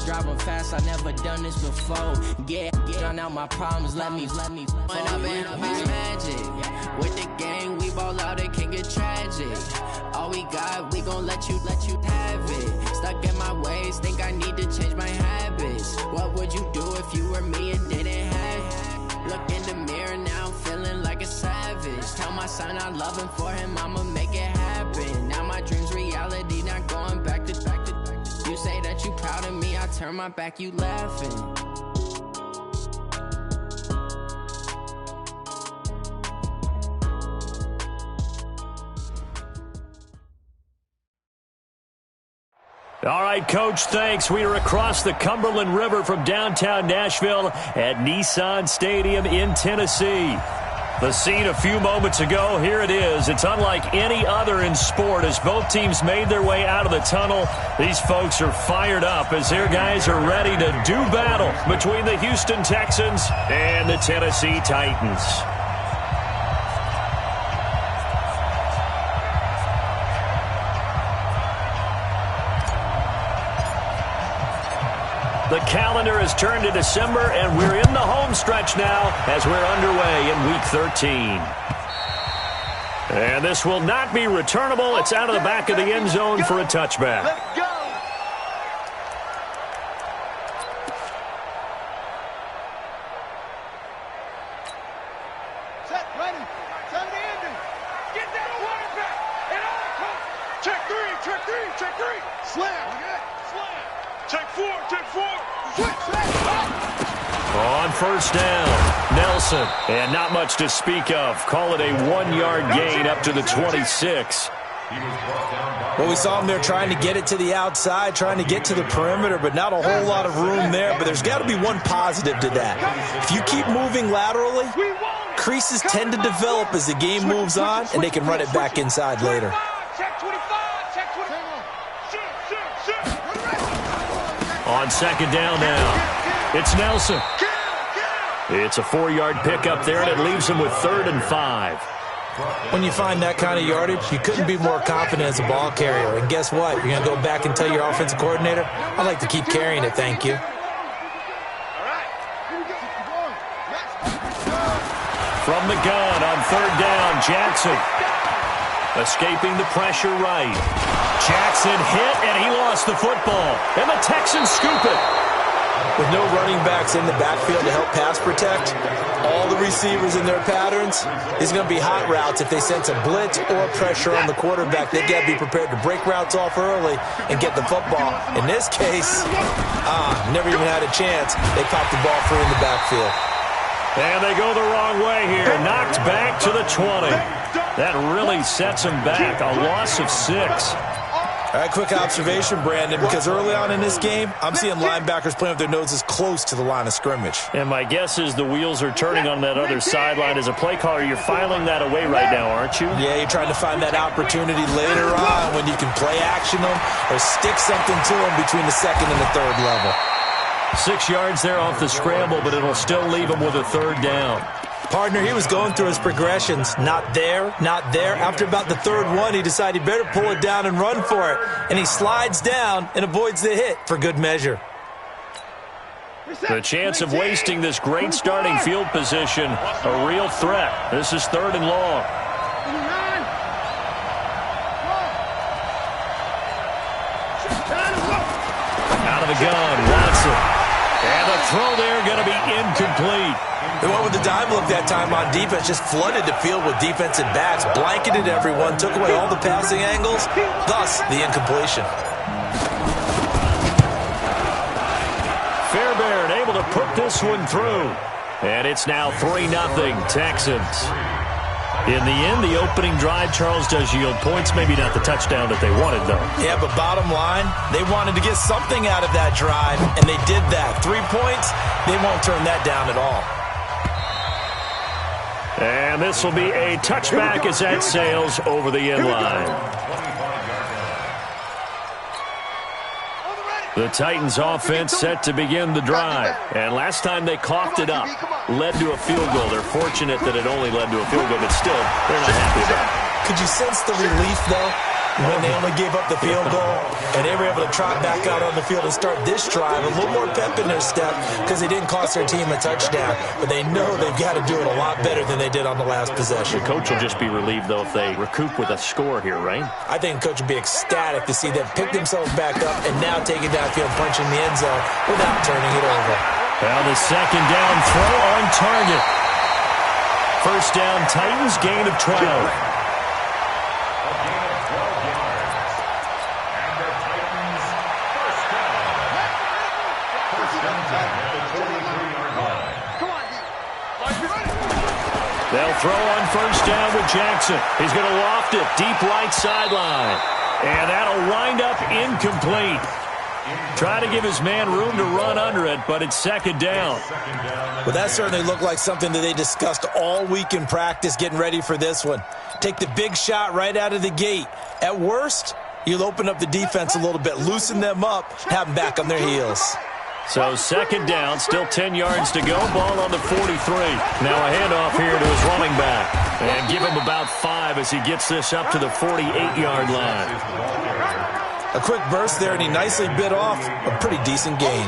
driving fast, I never done this before. Get on out my problems, let me. When I've been magic. With the gang, we ball out, it can get tragic. All we got, we gon' let you have it. Stuck in my ways, think I need to change my habits. What would you do if you were me and didn't have it? Look in the mirror now, I'm feeling like a savage. Tell my son I love him, for him I'ma make it happen. Now my dream's reality, not going back to. You say that you proud of me, I turn my back, you laughing. All right, Coach, thanks. We are across the Cumberland River from downtown Nashville at Nissan Stadium in Tennessee. The scene a few moments ago, here it is. It's unlike any other in sport as both teams made their way out of the tunnel. These folks are fired up as their guys are ready to do battle between the Houston Texans and the Tennessee Titans. The calendar has turned to December, and we're in the home stretch now as we're underway in Week 13. And this will not be returnable. It's out of the back of the end zone for a touchback. Let's go. Set, ready. Send the ending. Get that quarterback. And on. Check three. Slam. Slam. Check four. On first down, Nelson. And not much to speak of. Call it a 1-yard gain up to the 26. Well, we saw him there trying to get it to the outside, trying to get to the perimeter, but not a whole lot of room there. But there's got to be one positive to that. If you keep moving laterally, creases tend to develop as the game moves on, and they can run it back inside later. On second down now, it's Nelson. It's a 4-yard pickup there, and it leaves him with 3rd and 5. When you find that kind of yardage, you couldn't be more confident as a ball carrier. And guess what? You're going to go back and tell your offensive coordinator, I'd like to keep carrying it, thank you. From the gun on 3rd down, Jackson. Escaping the pressure right. Jackson hit, and he lost the football. And the Texans scoop it. With no running backs in the backfield to help pass protect, all the receivers in their patterns, these are going to be hot routes. If they sense a blitz or pressure on the quarterback, they've got to be prepared to break routes off early and get the football. In this case, never even had a chance. They popped the ball free in the backfield. And they go the wrong way here. Knocked back to the 20. That really sets them back. A loss of 6. All right, quick observation, Brandon, because early on in this game, I'm seeing linebackers playing with their noses close to the line of scrimmage. And my guess is the wheels are turning on that other sideline. As a play caller, you're filing that away right now, aren't you? Yeah, you're trying to find that opportunity later on when you can play action them or stick something to them between the 2nd and the 3rd level. 6 yards there off the scramble, but it'll still leave him with a 3rd down. Partner, he was going through his progressions. Not there, not there. After about the 3rd one, he decided he better pull it down and run for it. And he slides down and avoids the hit for good measure. The chance of wasting this great starting field position, a real threat. This is 3rd and long. Out of the gun, Watson. And the throw there going to be incomplete. They went with the dime look that time on defense, just flooded the field with defensive backs, blanketed everyone, took away all the passing angles, thus the incompletion. Fairbairn able to put this one through. And it's now 3-0 Texans. In the end, the opening drive, Charles, does yield points. Maybe not the touchdown that they wanted, though. Yeah, but bottom line, they wanted to get something out of that drive, and they did that. 3 points, they won't turn that down at all. And this will be a touchback as that sails over the end line. The Titans offense set to begin the drive. And last time they coughed it up, led to a field goal. They're fortunate that it only led to a field goal, but still, they're not happy about it. Could you sense the relief, though? when they only gave up the field goal, and they were able to trot back out on the field and start this drive. A little more pep in their step because they didn't cost their team a touchdown, but they know they've got to do it a lot better than they did on the last possession. The coach will just be relieved, though, if they recoup with a score here, right? I think the coach would be ecstatic to see them pick themselves back up and now take it downfield, punching the end zone without turning it over. Now the second down throw on target. First down, Titans, gain of 12. They'll throw on first down with Jackson. He's going to loft it deep right sideline. And that'll wind up incomplete. Try to give his man room to run under it, but it's second down. Well, that certainly looked like something that they discussed all week in practice getting ready for this one. Take the big shot right out of the gate. At worst, you'll open up the defense a little bit, loosen them up, have them back on their heels. So second down, still 10 yards to go. Ball on the 43. Now a handoff here to his running back. And give him about 5 as he gets this up to the 48-yard line. A quick burst there, and he nicely bit off a pretty decent gain.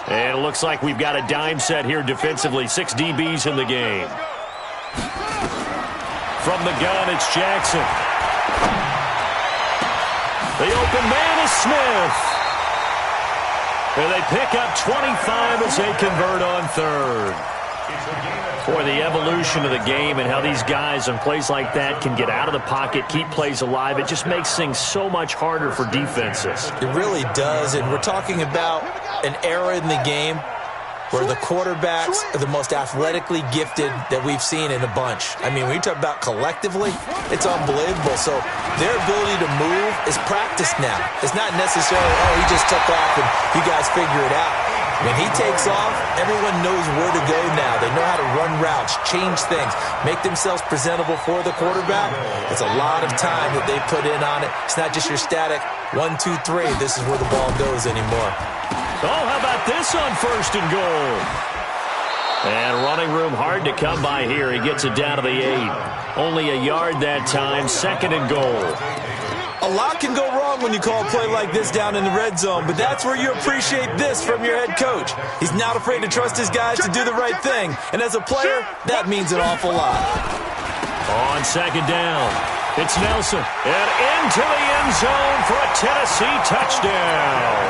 And it looks like we've got a dime set here defensively. 6 DBs in the game. From the gun, it's Jackson. The open man is Smith. And they pick up 25 as they convert on third. Boy, the evolution of the game and how these guys on plays like that can get out of the pocket, keep plays alive, it just makes things so much harder for defenses. It really does, and we're talking about an era in the game where the quarterbacks are the most athletically gifted that we've seen in a bunch. I mean, when you talk about collectively, it's unbelievable. So their ability to move is practiced now. It's not necessarily, oh, he just took off and you guys figure it out. When he takes off, everyone knows where to go now. They know how to run routes, change things, make themselves presentable for the quarterback. It's a lot of time that they put in on it. It's not just your static 1, 2, 3. This is where the ball goes anymore. Oh, how about this on first and goal? And running room hard to come by here. He gets it down to the 8. Only a yard that time, second and goal. A lot can go wrong when you call a play like this down in the red zone, but that's where you appreciate this from your head coach. He's not afraid to trust his guys to do the right thing, and as a player, that means an awful lot. On second down, it's Nelson, and into the end zone for a Tennessee touchdown.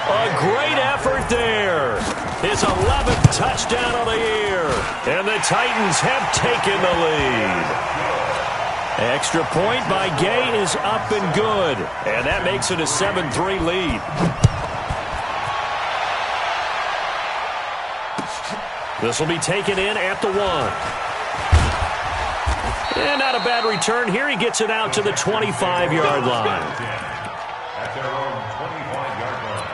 A great effort there. His 11th touchdown of the year, and the Titans have taken the lead. Extra point by Gay is up and good, and that makes it a 7-3 lead. This will be taken in at the 1. And not a bad return here. He gets it out to the 25-yard line. At their own 25-yard line.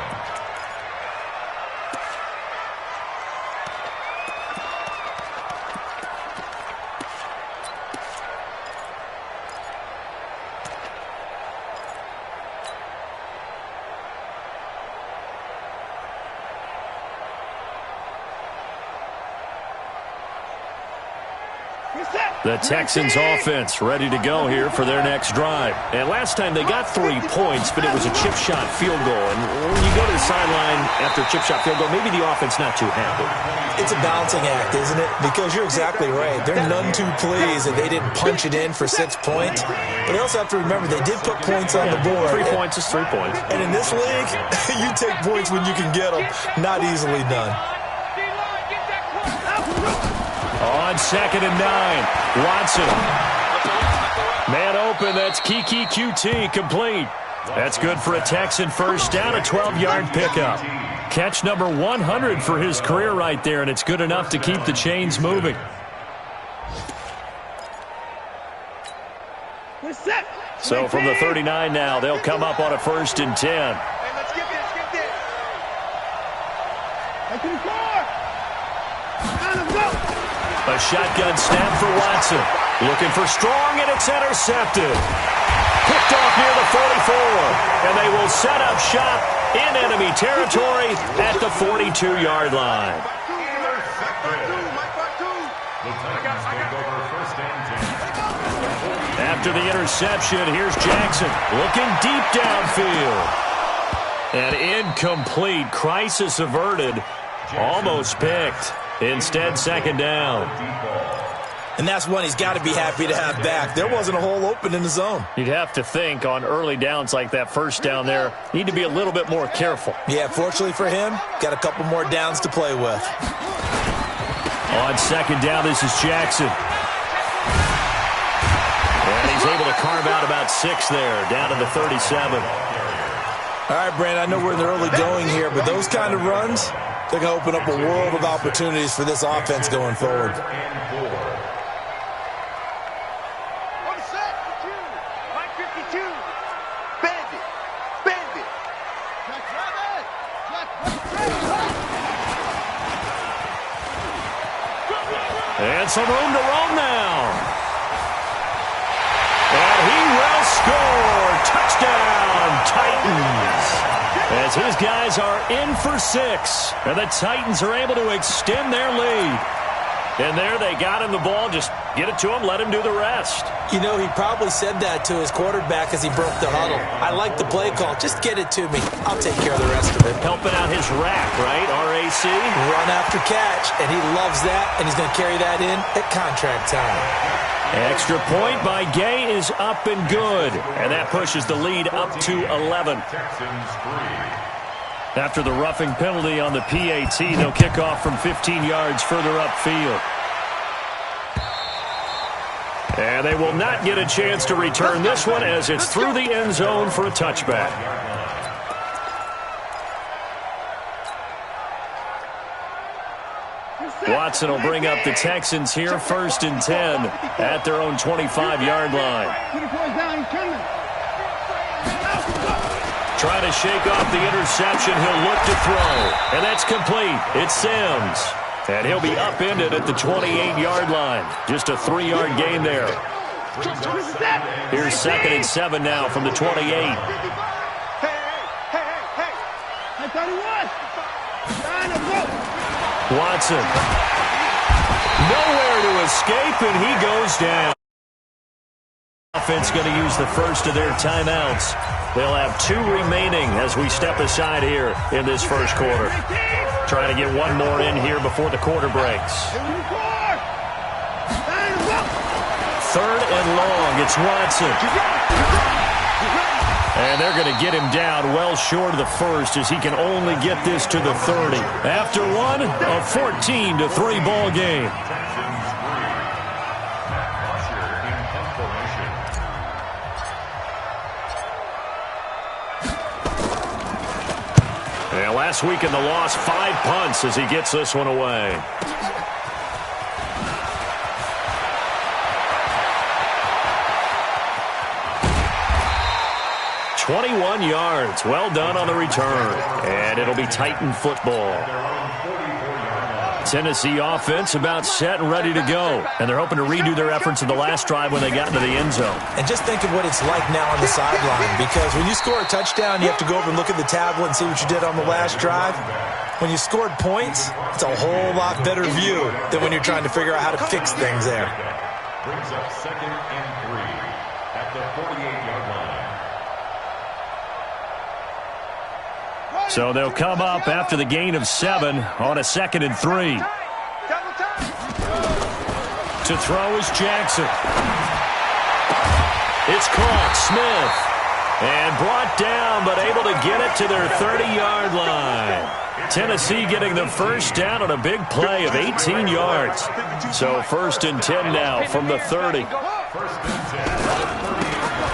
The Texans offense ready to go here for their next drive. And last time they got 3 points, but it was a chip shot field goal. And when you go to the sideline after a chip shot field goal, maybe the offense not too happy. It's a balancing act, isn't it? Because you're exactly right. They're none too pleased that they didn't punch it in for 6 points. But they also have to remember they did put points on the board. 3 points is 3 points. And in this league, you take points when you can get them. Not easily done. On second and 9, Watson. Man open, that's Kiki QT, complete. That's good for a Texan first down, a 12-yard pickup. Catch number 100 for his career right there, and it's good enough to keep the chains moving. So from the 39 now, they'll come up on a 1st and 10. Hey, let's get this, get this. Hey, to the car. Let's go. A shotgun snap for Watson. Looking for Strong, and it's intercepted. Picked off near the 44. And they will set up shop in enemy territory at the 42-yard line. After the interception, here's Jackson looking deep downfield. An incomplete, crisis averted, almost picked. Instead, second down. And that's one he's got to be happy to have back. There wasn't a hole open in the zone. You'd have to think on early downs like that first down there, need to be a little bit more careful. Yeah, fortunately for him, got a couple more downs to play with. On second down, this is Jackson. And he's able to carve out about 6 there, down to the 37. All right, Brandon, I know we're in the early going here, but those kind of runs, they're going to open up a world of opportunities for this offense going forward. And some room to roam now. And he will score. Touchdown, Titans. As his guys are in for 6. And the Titans are able to extend their lead. And there they got him the ball. Just get it to him, let him do the rest. You know, he probably said that to his quarterback as he broke the huddle. I like the play call. Just get it to me. I'll take care of the rest of it. Helping out his rack, right? RAC. Run after catch, and he loves that, and he's going to carry that in at contract time. Extra point by Gay is up and good. And that pushes the lead up to 11. After the roughing penalty on the PAT, they'll kick off from 15 yards further upfield. And they will not get a chance to return this one as it's through the end zone for a touchback. Watson will bring up the Texans here, 1st and 10 at their own 25-yard line. Trying to shake off the interception. He'll look to throw. And that's complete. It's Sims. And he'll be upended at the 28-yard line. Just a 3-yard gain there. Here's 2nd and 7 now from the 28. Watson. Nowhere to escape, and he goes down. Offense going to use the first of their timeouts. They'll have 2 remaining as we step aside here in this first quarter. Trying to get one more in here before the quarter breaks. 3rd and long. It's Watson. And they're going to get him down well short of the first as he can only get this to the 30. After one, a 14-3 ball game. And last week in the loss, 5 punts as he gets this one away. "21 yards. Well done on the return. And it'll be Titan football. Tennessee offense about set and ready to go. And they're hoping to redo their efforts in the last drive when they got into the end zone. And just think of what it's like now on the sideline, because when you score a touchdown, you have to go over and look at the tablet and see what you did on the last drive. When you scored points, it's a whole lot better view than when you're trying to figure out how to fix things there. Brings up 2nd and 3 at the 48-yard line. So they'll come up after the gain of 7 on a 2nd and 3. To throw is Jackson. It's caught. Smith. And brought down, but able to get it to their 30-yard line. Tennessee getting the first down on a big play of 18 yards. So 1st and 10 now from the 30.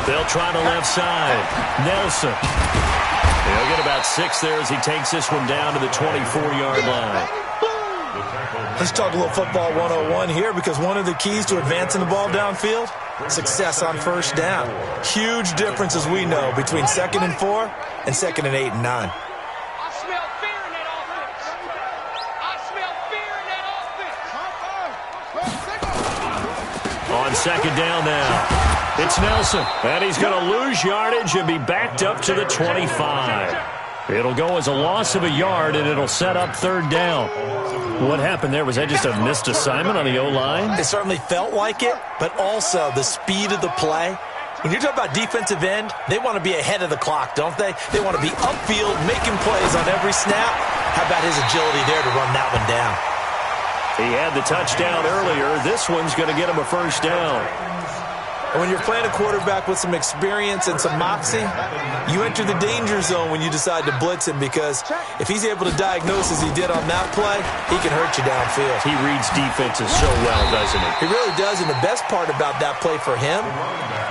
They'll try the left side. Nelson. He'll get about 6 there as he takes this one down to the 24-yard line. Let's talk a little football 101 here, because one of the keys to advancing the ball downfield, success on first down. Huge difference, as we know, between 2nd and 4 and 2nd and 8 and 9. I smell fear in that offense. I smell fear in that offense. On 2nd down now. It's Nelson, and he's going to lose yardage and be backed up to the 25. It'll go as a loss of a yard, and it'll set up third down. What happened there? Was that just a missed assignment on the O-line? It certainly felt like it, but also the speed of the play. When you're talking about defensive end, they want to be ahead of the clock, don't they? They want to be upfield, making plays on every snap. How about his agility there to run that one down? He had the touchdown earlier. This one's going to get him a first down. And when you're playing a quarterback with some experience and some moxie, you enter the danger zone when you decide to blitz him, because if he's able to diagnose as he did on that play, he can hurt you downfield. He reads defenses so well, doesn't he? He really does, and the best part about that play for him,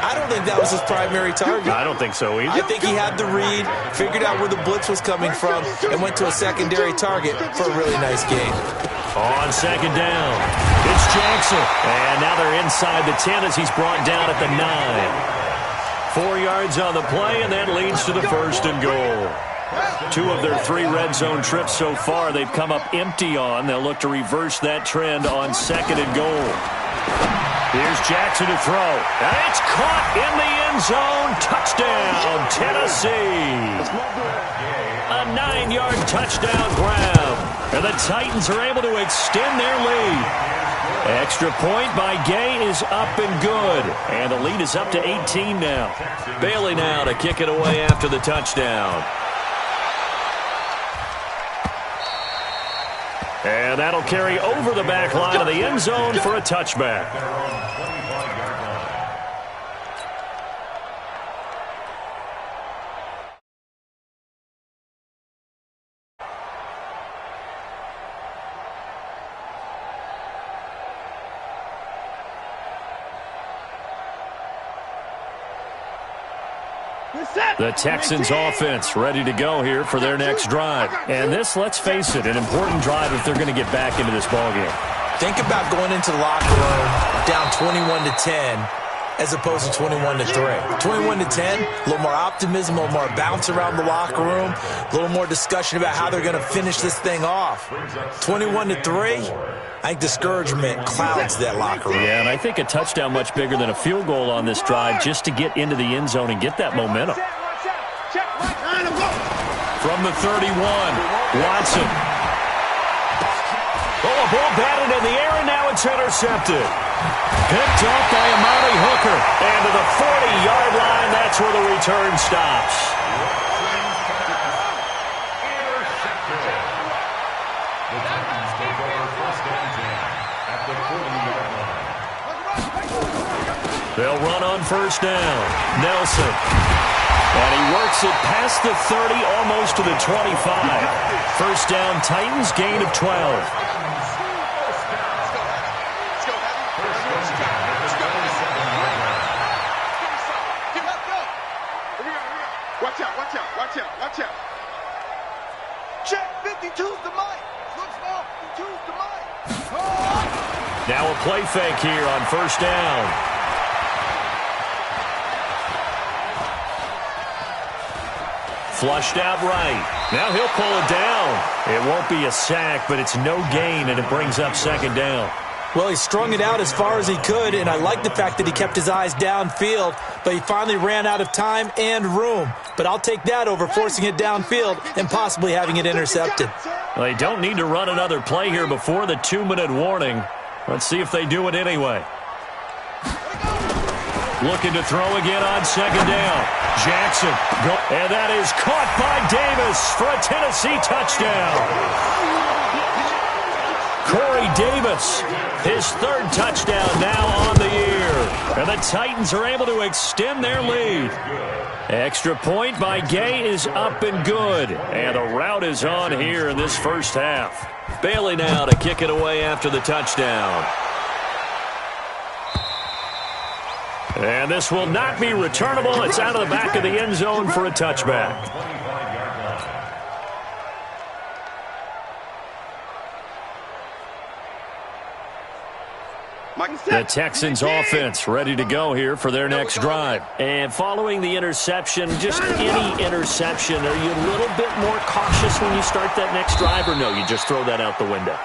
I don't think that was his primary target. I don't think so either. I think he had the read, figured out where the blitz was coming from, and went to a secondary target for a really nice game. On second down, it's Jackson. And now they're inside the 10 as he's brought down at the 9. 4 yards on the play, and that leads to the first and goal. 2 of their 3 red zone trips so far they've come up empty on. They'll look to reverse that trend on second and goal. Here's Jackson to throw. And it's caught in the end zone. Touchdown, Tennessee. A 9-yard touchdown grab. And the Titans are able to extend their lead. Extra point by Gay is up and good. And the lead is up to 18 now. Bailey now to kick it away after the touchdown. And that'll carry over the back line of the end zone for a touchback. The Texans offense ready to go here for their next drive. And this, let's face it, an important drive if they're going to get back into this ballgame. Think about going into the locker room down 21-10 as opposed to 21-3. 21-10, a little more optimism, a little more bounce around the locker room, a little more discussion about how they're going to finish this thing off. 21-3, I think discouragement clouds that locker room. Yeah, and I think a touchdown much bigger than a field goal on this drive just to get into the end zone and get that momentum. From the 31, Watson. Oh, a ball batted in the air, and now it's intercepted. Picked off by Amari Hooker. And to the 40-yard line, that's where the return stops. They'll run on first down. Nelson. And he works it past the 30, almost to the 25. First down, Titans, gain of 12. Watch out. Check 52's the mic. Looks now, 52's the mic. Oh! Now a play fake here on first down. Flushed out right. Now he'll pull it down. It won't be a sack, but it's no gain, and it brings up second down. Well, he strung it out as far as he could, and I like the fact that he kept his eyes downfield, but he finally ran out of time and room. But I'll take that over forcing it downfield and possibly having it intercepted. Well, they don't need to run another play here before the 2-minute warning. Let's see if they do it anyway. Looking to throw again on second down. Jackson. And that is caught by Davis for a Tennessee touchdown. Corey Davis, his third touchdown now on the year. And the Titans are able to extend their lead. Extra point by Gay is up and good. And the route is on here in this first half. Bailey now to kick it away after the touchdown. And this will not be returnable. It's out of the back of the end zone for a touchback. The Texans offense ready to go here for their next drive. And following the interception, just any interception, are you a little bit more cautious when you start that next drive, or no, you just throw that out the window?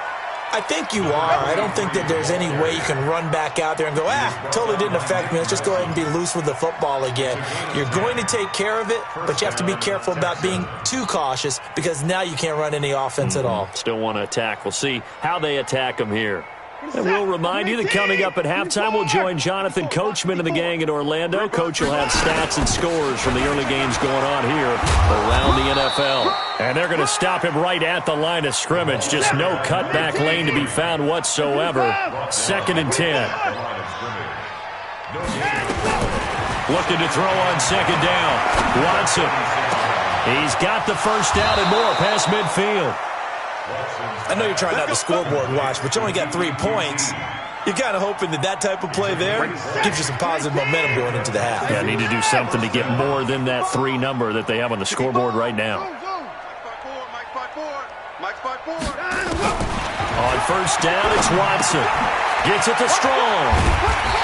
I think you are. I don't think that there's any way you can run back out there and go, totally didn't affect me. Let's just go ahead and be loose with the football again. You're going to take care of it, but you have to be careful about being too cautious because now you can't run any offense at all. Still want to attack. We'll see how they attack them here. And we'll remind you that coming up at halftime, we'll join Jonathan Coachman and the gang in Orlando. Coach will have stats and scores from the early games going on here around the NFL. And they're going to stop him right at the line of scrimmage. Just no cutback lane to be found whatsoever. 2nd and 10. Looking to throw on 2nd down. Watson. He's got the first down and more past midfield. I know you're trying not to scoreboard watch, but you only got 3 points. You're kind of hoping that type of play there gives you some positive momentum going into the half. Yeah, need to do something to get more than that 3 number that they have on the scoreboard right now. On first down, it's Watson. Gets it to Strong.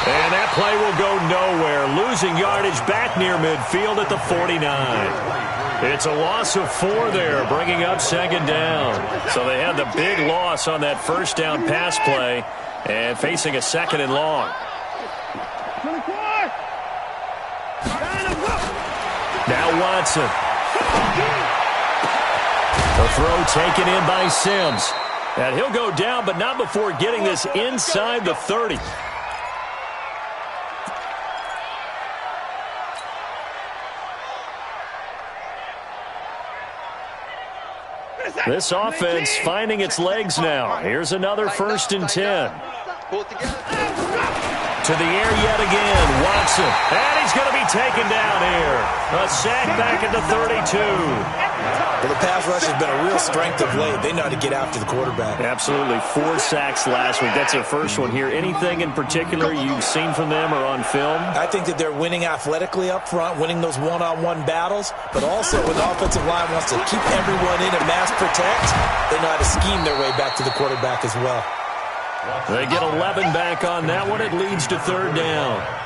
And that play will go nowhere. Losing yardage back near midfield at the 49. It's a loss of 4 there, bringing up 2nd down. So they had the big loss on that first down pass play and facing a 2nd and long. Now Watson. The throw taken in by Sims. And he'll go down, but not before getting this inside the 30. This offense finding its legs now. Here's another 1st and 10. To the air yet again, Watson. And he's going to be taken down here. A sack back at the 32. Well, the pass rush has been a real strength of late. They know how to get after the quarterback. Absolutely. 4 sacks last week. That's their first one here. Anything in particular you've seen from them or on film? I think that they're winning athletically up front, winning those one-on-one battles, but also when the offensive line wants to keep everyone in and mass protect, they know how to scheme their way back to the quarterback as well. They get 11 back on that one. It leads to 3rd down.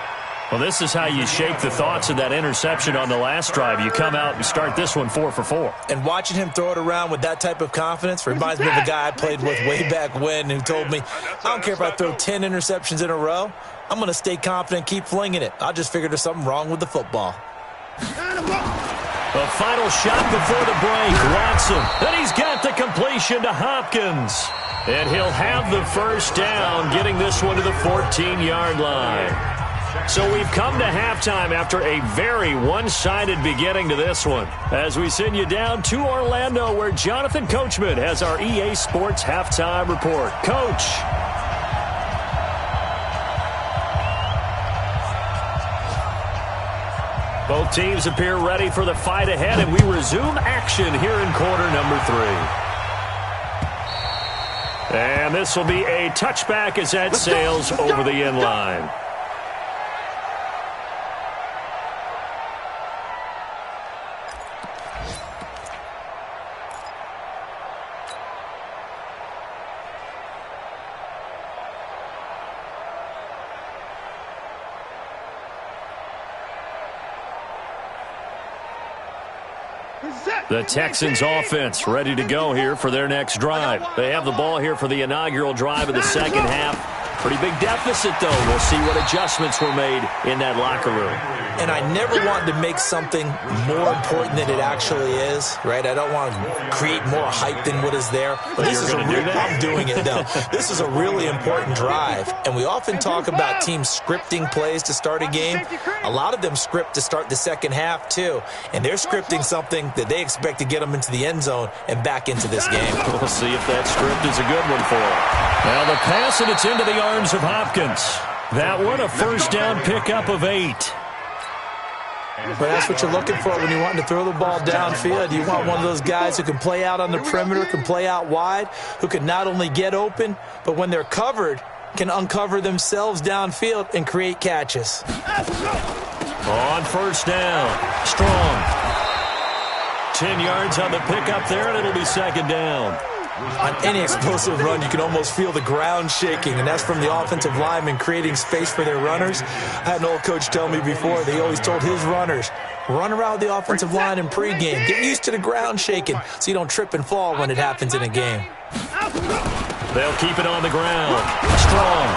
Well, this is how you shake the thoughts of that interception on the last drive. You come out and start this one 4 for 4. And watching him throw it around with that type of confidence reminds me of a guy I played with way back when who told me, I don't care if I throw 10 interceptions in a row. I'm going to stay confident, keep flinging it. I just figured there's something wrong with the football. The final shot before the break, Watson. Then he's got the completion to Hopkins. And he'll have the first down, getting this one to the 14-yard line. So we've come to halftime after a very one-sided beginning to this one. As we send you down to Orlando, where Jonathan Coachman has our EA Sports Halftime Report. Coach. Both teams appear ready for the fight ahead, and we resume action here in quarter number 3. And this will be a touchback as that sails over the end line. The Texans offense ready to go here for their next drive. They have the ball here for the inaugural drive of the second half. Pretty big deficit, though. We'll see what adjustments were made in that locker room. And I never wanted to make something more important than it actually is, right? I don't want to create more hype than what is there. But this is I'm doing it, though. This is a really important drive. And we often talk about teams scripting plays to start a game. A lot of them script to start the second half, too. And they're scripting something that they expect to get them into the end zone and back into this game. We'll see if that script is a good one for them. Now the pass, and it's into the arms of Hopkins. That one, a first down pickup of 8. But that's what you're looking for when you're wanting to throw the ball downfield. You want one of those guys who can play out on the perimeter, can play out wide, who can not only get open, but when they're covered, can uncover themselves downfield and create catches. On first down, Strong. 10 yards on the pickup there, and it'll be second down. On any explosive run, you can almost feel the ground shaking, and that's from the offensive linemen creating space for their runners. I had an old coach tell me before, they always told his runners, run around the offensive line in pregame. Get used to the ground shaking so you don't trip and fall when it happens in a game. They'll keep it on the ground. Strong.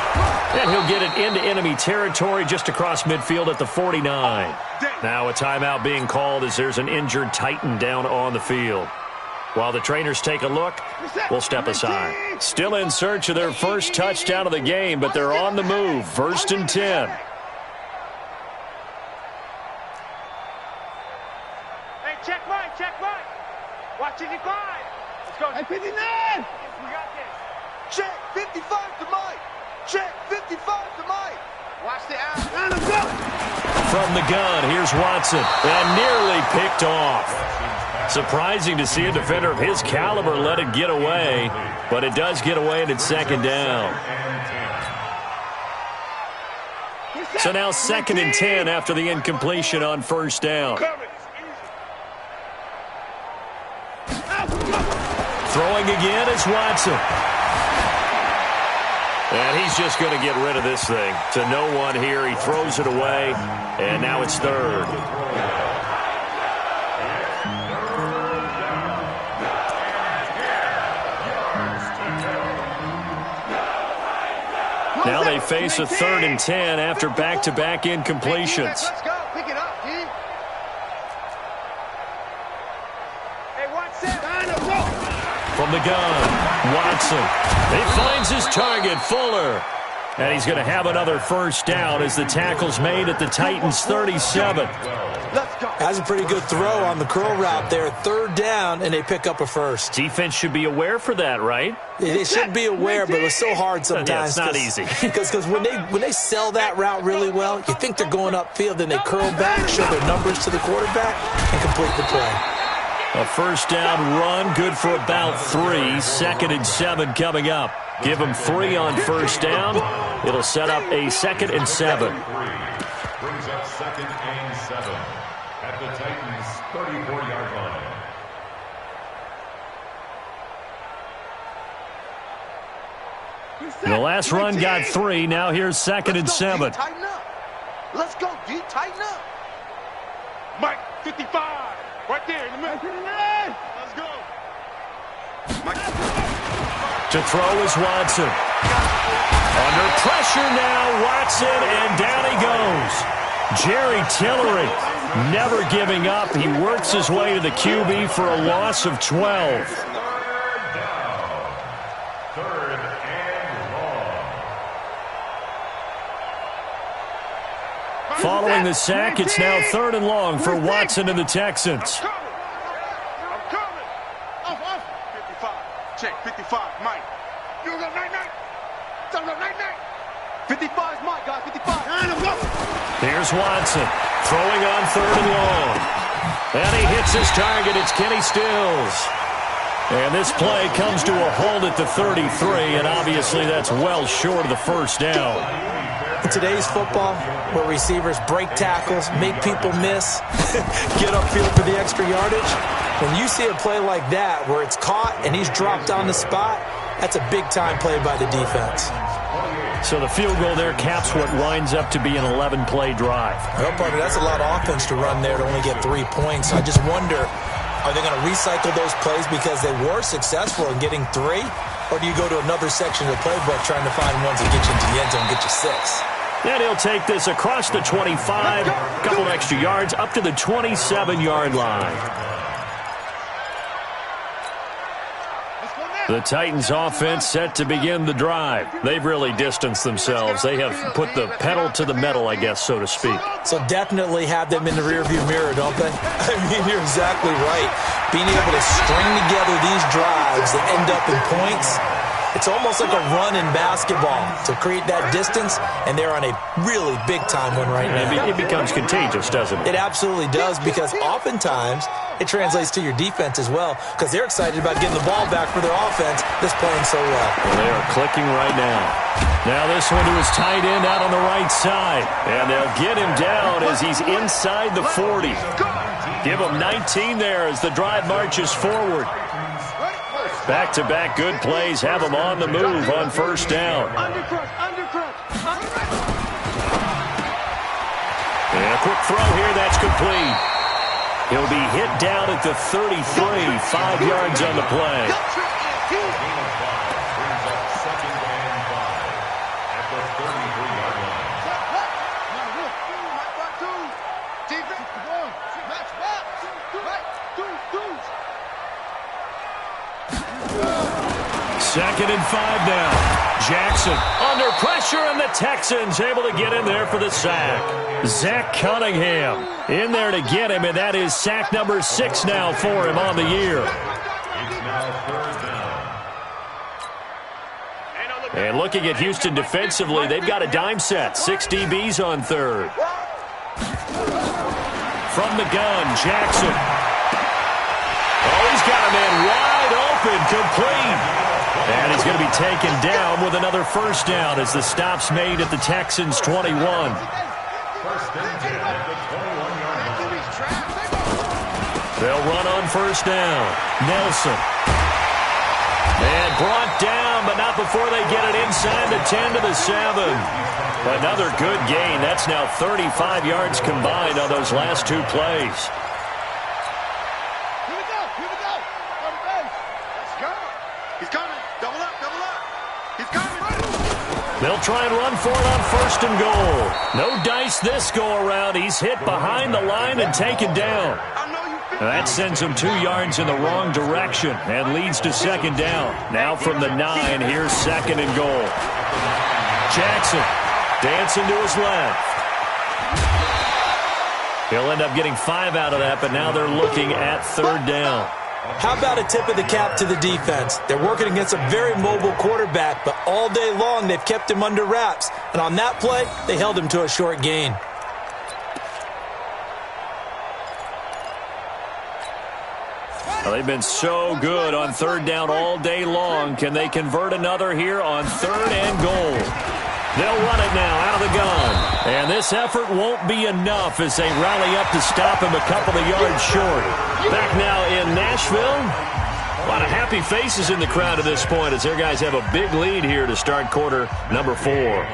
And he'll get it into enemy territory just across midfield at the 49. Now a timeout being called as there's an injured Titan down on the field. While the trainers take a look, we'll step aside. Still in search of their first touchdown of the game, but they're on the move. 1st and 10. Hey, check right. Watch 55. Let's go. Hey, 59. We got this. Check 55 to Mike. Check 55 to Mike. Watch the out. From the gun, here's Watson. And nearly picked off. Surprising to see a defender of his caliber let it get away, but it does get away and it's 2nd down. So now 2nd and 10 after the incompletion on 1st down. Throwing again is Watson. And he's just going to get rid of this thing. To no one here. He throws it away, and now it's 3rd. Now they face a 3rd and 10 after back-to-back incompletions. Let's go. Pick it up, dude. Hey, Watson. From the gun, Watson. He finds his target, Fuller. And he's going to have another 1st down as the tackle's made at the Titans' 37. That's a pretty good throw on the curl route there. 3rd down, and they pick up a 1st. Defense should be aware for that, right? They should be aware, but it's so hard sometimes. Yeah, it's not easy. Because when they sell that route really well, you think they're going upfield, then they curl back, show their numbers to the quarterback, and complete the play. A 1st down run, good for about 3. 2nd and 7 coming up. Give them 3 on 1st down. It'll set up a 2nd and 7. Brings up 2nd and 7 at the Titans' 34-yard line. The last run got 3. Now here's 2nd and 7. Tighten up. Let's go, D. Tighten up. Mike, 55. Right there in the middle. Let's go. Mike. To throw is Watson. Under pressure now, Watson, and down he goes. Jerry Tillery never giving up. He works his way to the QB for a loss of 12. 3rd and long. Following the sack, it's now 3rd and long for Watson and the Texans. I'm coming. Off. 55. Check, 55. Mike. You go, 99. Tell him, 99. 55 is Mike, guys. 55. Here's Watson, throwing on 3rd and long. And he hits his target. It's Kenny Stills. And this play comes to a halt at the 33, and obviously that's well short of the 1st down. In today's football, where receivers break tackles, make people miss, get upfield for the extra yardage, when you see a play like that where it's caught and he's dropped on the spot, that's a big-time play by the defense. So the field goal there caps what winds up to be an 11-play drive. Well, partner, that's a lot of offense to run there to only get 3 points. I just wonder, are they going to recycle those plays because they were successful in getting 3? Or do you go to another section of the playbook trying to find ones that get you into the end zone and get you 6? And he'll take this across the 25, a couple extra yards, up to the 27-yard line. The Titans offense set to begin the drive. They've really distanced themselves. They have put the pedal to the metal, I guess, so to speak. So definitely have them in the rearview mirror, don't they? I mean, you're exactly right. Being able to string together these drives that end up in points, it's almost like a run in basketball to create that distance, and they're on a really big-time one right now. It becomes contagious, doesn't it? It absolutely does, because oftentimes it translates to your defense as well, because they're excited about getting the ball back for their offense that's playing so well. They are clicking right now. Now this one to his tight end out on the right side, and they'll get him down as he's inside the 40. Give him 19 there as the drive marches forward. Back-to-back good plays have him on the move on 1st down. And a quick throw here, that's complete. He'll be hit down at the 33, 5 yards on the play. 2nd and 5 now. Jackson under pressure, and the Texans able to get in there for the sack. Zach Cunningham in there to get him, and that is sack number 6 now for him on the year. And looking at Houston defensively, they've got a dime set. 6 DBs on third. From the gun, Jackson. Oh, he's got a man wide open, complete. And he's going to be taken down with another first down as the stop's made at the Texans' 21. They'll run on first down. Nelson. And brought down, but not before they get it inside the 10 to the 7. Another good gain. That's now 35 yards combined on those last 2 plays. Here we go. On the base. Let's go. He's coming. Double up. He's coming. They'll try and run for it on 1st and goal. No dice this go-around. He's hit behind the line and taken down. That sends him 2 yards in the wrong direction and leads to 2nd down. Now from the 9, here's 2nd and goal. Jackson dancing to his left. He'll end up getting 5 out of that, but now they're looking at 3rd down. How about a tip of the cap to the defense? They're working against a very mobile quarterback, but all day long they've kept him under wraps. And on that play, they held him to a short gain. Well, they've been so good on 3rd down all day long. Can they convert another here on 3rd and goal? They'll run it now out of the gun. And this effort won't be enough as they rally up to stop him a couple of yards short. Back now in Nashville. A lot of happy faces in the crowd at this point as their guys have a big lead here to start quarter number 4. And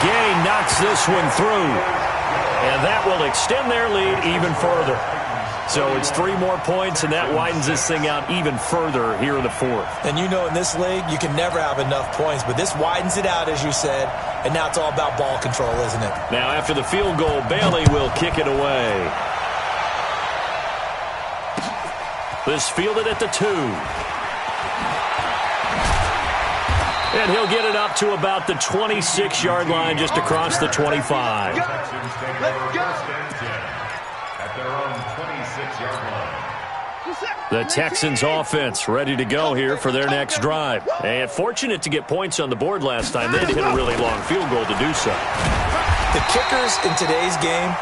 Gay knocks this one through. And that will extend their lead even further. So it's 3 more points, and that widens this thing out even further here in the 4th. And you know in this league, you can never have enough points, but this widens it out, as you said, and now it's all about ball control, isn't it? Now after the field goal, Bailey will kick it away. This fielded at the 2. And he'll get it up to about the 26-yard line just across the 25. Let's go. At their own 26-yard line. The Texans offense ready to go here for their next drive. And fortunate to get points on the board last time. They had to hit a really long field goal to do so. The kickers in today's game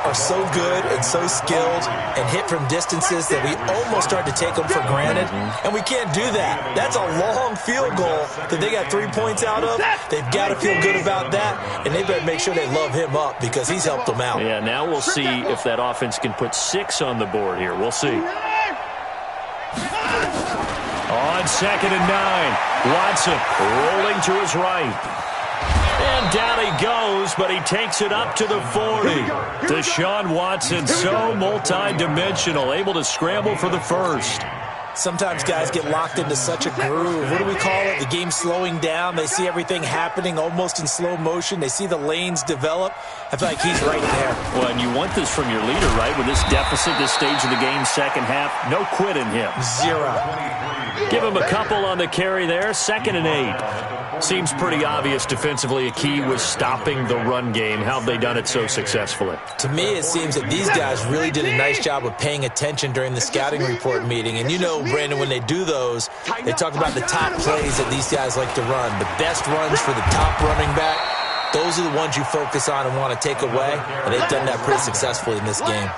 are so good and so skilled and hit from distances that we almost start to take them for granted, and we can't do that. That's a long field goal that they got 3 points out of. They've got to feel good about that, and they better make sure they love him up because he's helped them out. Yeah, now we'll see if that offense can put 6 on the board here. We'll see. On 2nd and 9, Watson rolling to his right. And down he goes, but he takes it up to the 40. Deshaun Watson, so multi-dimensional, able to scramble for the first. Sometimes guys get locked into such a groove. What do we call it? The game slowing down. They see everything happening almost in slow motion. They see the lanes develop. I feel like he's right there. Well, and you want this from your leader, right? With this deficit, this stage of the game, second half, no quit in him. 0. Give him a couple on the carry there. 2nd and 8. Seems pretty obvious defensively a key was stopping the run game. How have they done it so successfully? To me, it seems that these guys really did a nice job of paying attention during the scouting report meeting. And you know, Brandon, when they do those, they talk about the top plays that these guys like to run. The best runs for the top running back, those are the ones you focus on and want to take away. And they've done that pretty successfully in this game.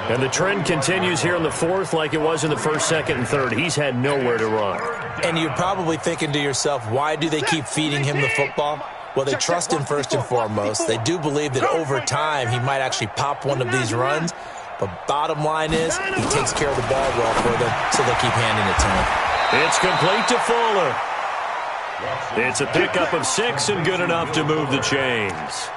And the trend continues here in the 4th like it was in the 1st, 2nd, and 3rd. He's had nowhere to run. And you're probably thinking to yourself, why do they keep feeding him the football? Well, they trust him first and foremost. They do believe that over time he might actually pop one of these runs. But bottom line is he takes care of the ball well for them, so they'll keep handing it to him. It's complete to Fuller. It's a pickup of 6 and good enough to move the chains.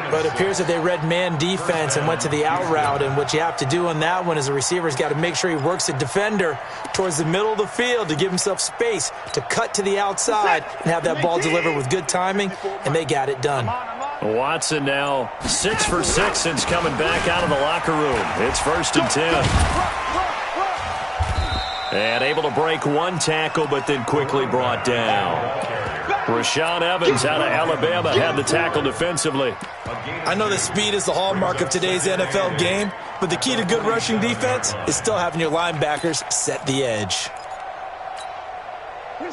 But it appears that they read man defense and went to the out route, and what you have to do on that one is the receiver's got to make sure he works the defender towards the middle of the field to give himself space to cut to the outside and have that ball delivered with good timing, and they got it done. Watson now 6 for 6 since coming back out of the locker room. It's 1st and 10. And able to break one tackle, but then quickly brought down. Rashaan Evans out of Alabama had the tackle defensively. I know that speed is the hallmark of today's NFL game, but the key to good rushing defense is still having your linebackers set the edge.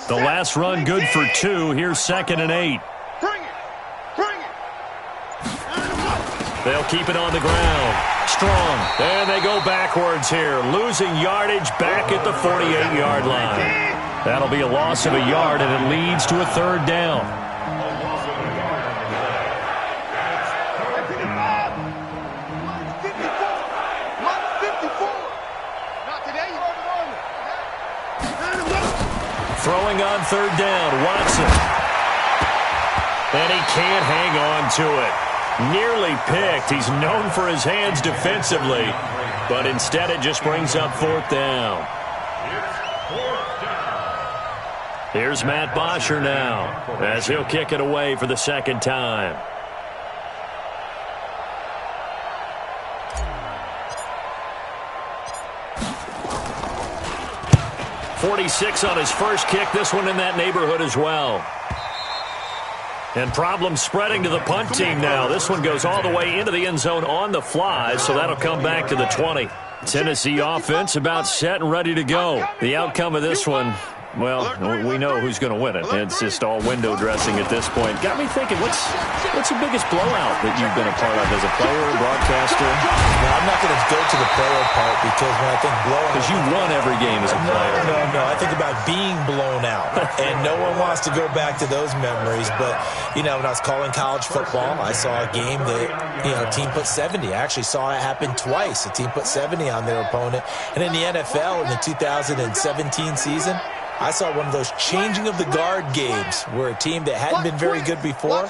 The last run good for 2. Here's 2nd and 8. They'll keep it on the ground. Strong. And they go backwards here. Losing yardage back at the 48-yard line. That'll be a loss of a yard, and it leads to a 3rd down. Throwing on 3rd down, Watson. And he can't hang on to it. Nearly picked. He's known for his hands defensively, but instead it just brings up 4th down. Here's Matt Bosher now, as he'll kick it away for the 2nd time. .46 on his first kick. This one in that neighborhood as well. And problems spreading to the punt team now. This one goes all the way into the end zone on the fly, so that'll come back to the 20. Tennessee offense about set and ready to go. The outcome of this one, well, we know who's going to win it. It's just all window dressing at this point. Got me thinking, what's the biggest blowout that you've been a part of as a player, broadcaster? No, I'm not going to go to the player part because when I think blowout... Because you won every game as a player. No. I think about being blown out. And no one wants to go back to those memories. But, when I was calling college football, I saw a game that, a team put 70. I actually saw it happen twice. A team put 70 on their opponent. And in the NFL, in the 2017 season, I saw one of those changing of the guard games where a team that hadn't been very good before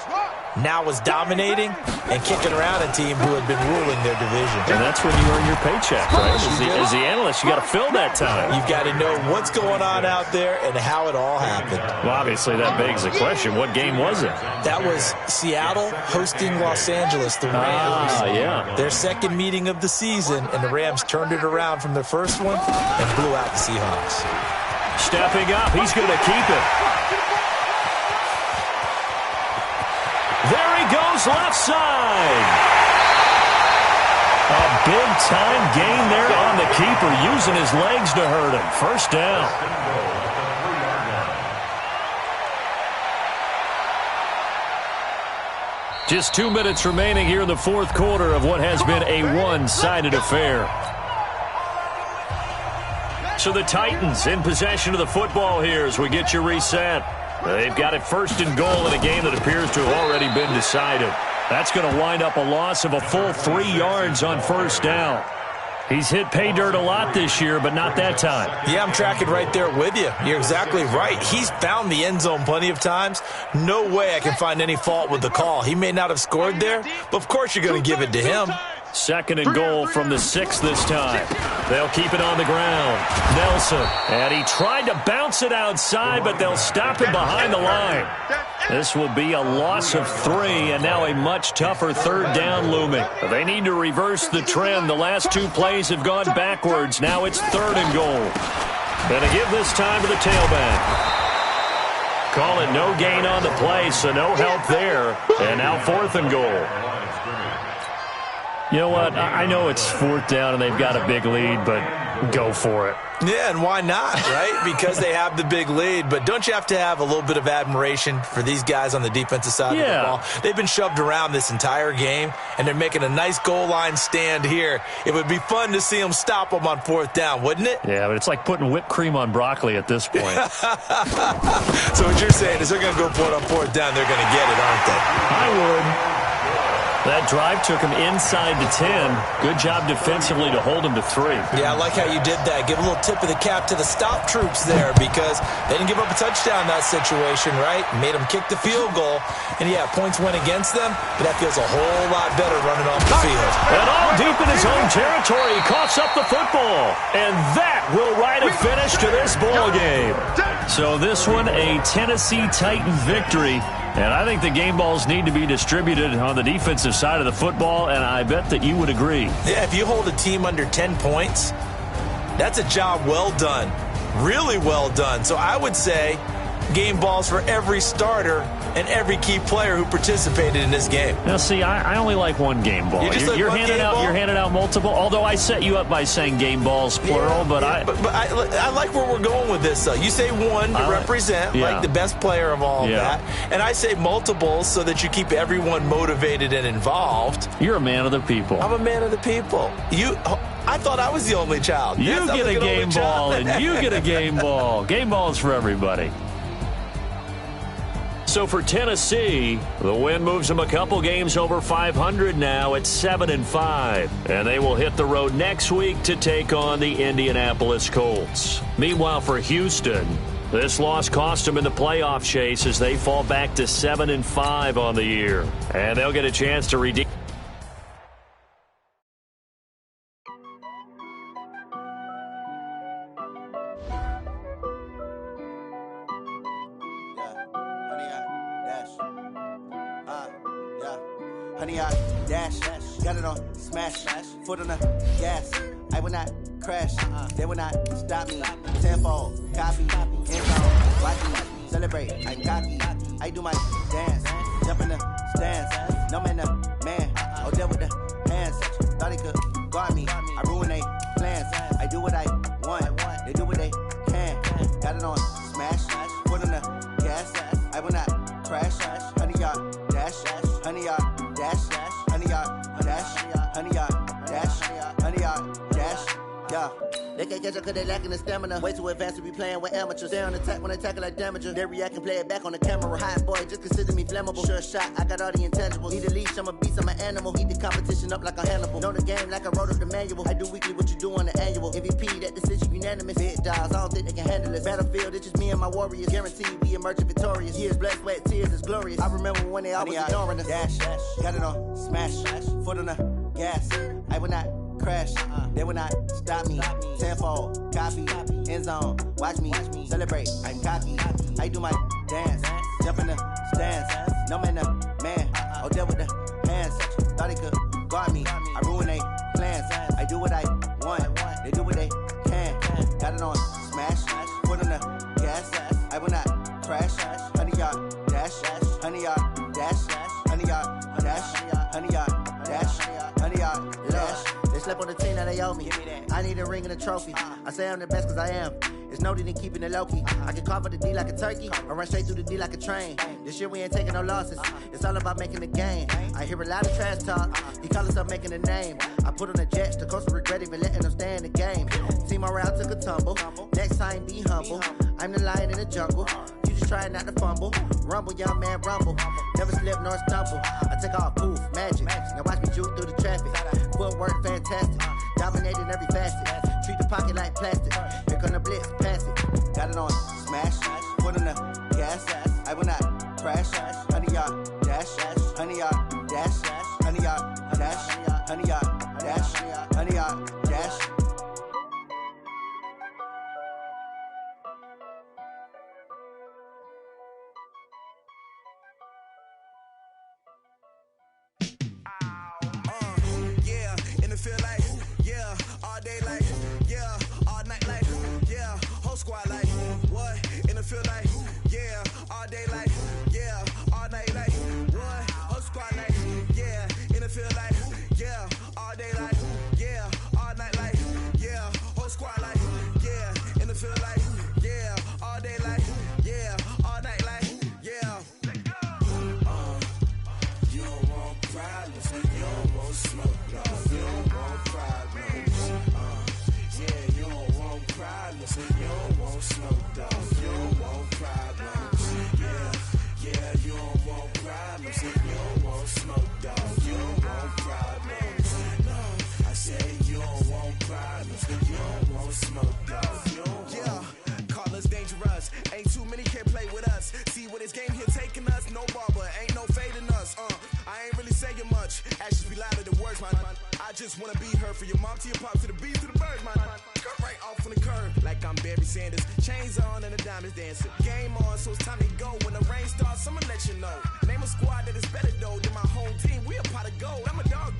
now was dominating and kicking around a team who had been ruling their division. And that's when you earn your paycheck, right? As the analyst, you got to fill that time. You've got to know what's going on out there and how it all happened. Well, obviously, that begs the question, what game was it? That was Seattle hosting Los Angeles, the Rams. Yeah. Their 2nd meeting of the season, and the Rams turned it around from their first one and blew out the Seahawks. Stepping up, he's going to keep it. There he goes, left side. A big-time gain there on the keeper, using his legs to hurt him. First down. Just 2 minutes remaining here in the 4th quarter of what has been a one-sided affair. So the Titans in possession of the football here as we get you reset. They've got it 1st and goal in a game that appears to have already been decided. That's going to wind up a loss of a full 3 yards on 1st down. He's hit pay dirt a lot this year, but not that time. Yeah, I'm tracking right there with you. You're exactly right. He's found the end zone plenty of times. No way I can find any fault with the call. He may not have scored there, but of course you're going to give it to him. 2nd and goal from the 6 this time. They'll keep it on the ground. Nelson. And he tried to bounce it outside, but they'll stop him behind the line. This will be a loss of 3, and now a much tougher 3rd down looming. They need to reverse the trend. The last 2 plays have gone backwards. Now it's 3rd and goal. Going to give this time to the tailback. Call it no gain on the play, so no help there. And now 4th and goal. You know what? I know it's 4th down and they've got a big lead, but go for it. Yeah, and why not, right? Because they have the big lead. But don't you have to have a little bit of admiration for these guys on the defensive side of the ball? They've been shoved around this entire game, and they're making a nice goal line stand here. It would be fun to see them stop them on 4th down, wouldn't it? Yeah, but it's like putting whipped cream on broccoli at this point. So what you're saying is they're going to go for it on 4th down. They're going to get it, aren't they? I would. That drive took him inside the 10. Good job defensively to hold him to 3. Yeah, I like how you did that. Give a little tip of the cap to the stop troops there because they didn't give up a touchdown in that situation, right? Made them kick the field goal. And, yeah, points went against them, but that feels a whole lot better running off the field. And all deep in his own territory, he coughs up the football. And that will write a finish to this ball game. So this one, a Tennessee Titan victory. And I think the game balls need to be distributed on the defensive side of the football, and I bet that you would agree. Yeah, if you hold a team under 10 points, that's a job well done. really well done. So I would say game balls for every starter and every key player who participated in this game. Now, see, I only like one game ball. You're handing out multiple, although I set you up by saying game balls, plural. But I like where we're going with this, though. You say one to represent, like the best player of all of that. And I say multiples so that you keep everyone motivated and involved. You're a man of the people. I'm a man of the people. I thought I was the only child. You get a game ball, and you get a game ball. Game balls for everybody. So for Tennessee, the win moves them a couple games over 500 now at 7-5. And they will hit the road next week to take on the Indianapolis Colts. Meanwhile, for Houston, this loss cost them in the playoff chase as they fall back to 7-5 on the year. And they'll get a chance to redeem. Honey, I dash, got it on smash, foot on the gas. I will not crash, they will not stop me. Tenfold, copy, end zone, watch me celebrate. I cocky, I do my dance, jump in the stands. No man, man, oh there with the hands. Thought he could guard me, I ruin they plans. I do what I want, they do what they can. Got it on smash, foot on the gas. I will not crash, honey, y'all dash, honey, y'all. Dash, honey yard, dash, honey yard, dash, honey yard, dash, yeah. They can't catch up cause they lacking the stamina. Way too advanced to be playing with amateurs. Stay on attack when I tackle like damager. They react and play it back on the camera. Hot boy, just consider me flammable. Sure shot, I got all the intangibles. Need a leash, I'm a beast, I'm an animal. Eat the competition up like a Hannibal. Know the game like I wrote up the manual. I do weekly what you do on the annual. MVP, that decision unanimous. Big dogs, I don't think they can handle it. Battlefield, it's just me and my warriors. Guaranteed we emerge victorious. Years, blood, sweat, tears, it's glorious. I remember when they always ignoring us. Dash, got it on smash, foot on the gas. I will not crash, they will not stop me. Tenfold, copy, end zone, watch me celebrate. I'm cocky, I do my dance, jump in the stands. No man, man, oh there with the hands. Thought he could guard me, I ruin they plans. I do what I want, they do what they can. Got it on smash, foot on the gas. I will not crash, honey yard dash, honey yard dash, honey yard dash, honey yard dash, honey yard dash. They slept on the team that they owe me. I need a ring and a trophy. I say I'm the best cause I am. It's no need in keeping it low-key. I can carve up the D like a turkey or run straight through the D like a train. This year we ain't taking no losses. It's all about making the game. I hear a lot of trash talk. He call himself making a name. I put on the Jets. The coach will regret even letting them stay in the game. Team morale took a tumble. Next time be humble. I'm the lion in the jungle. You just try not to fumble. Rumble, young man, rumble. Never slip nor stumble. I take off, poof, magic. Now watch me juke through the traffic. Footwork fantastic. Dominating every facet. Treat the pocket like plastic. Here come the blitz, pass it. Got it on smash, foot on the gas. I will not crash. Honey yard dash, honey yard dash, honey yard dash, honey yard dash, honey yard dash. Squad like, what? In the field like, yeah, all day like, yeah, all night like, what? Whole squad like, yeah, in the field like, yeah, all day like, yeah, all night like, yeah, whole squad like, yeah, in the field like, yeah, all day like, yeah, all night like, yeah. You don't want problems, you don't want smoke, no, you don't want problems, yeah, you don't want problems, you don't want smoke, dog, you don't want problems, yeah, you don't want problems, you don't want smoke, dog, you don't want problems, no, I say you don't want problems, you don't want smoke, dog, you don't want. Yeah, call us dangerous, ain't too many can play with us, see what this game here taking us, no barber, ain't no fading us, I ain't really saying much, actions be louder than words, man, I just wanna be heard from your mom to your pop to the beat to the birds, man, cut right off on the curb, like I'm Barry Sanders, chains on and the diamonds dancing, game on, so it's time to go, when the rain starts, I'ma let you know, name a squad that is better though than my home team, we a pot of gold, I'm a dog,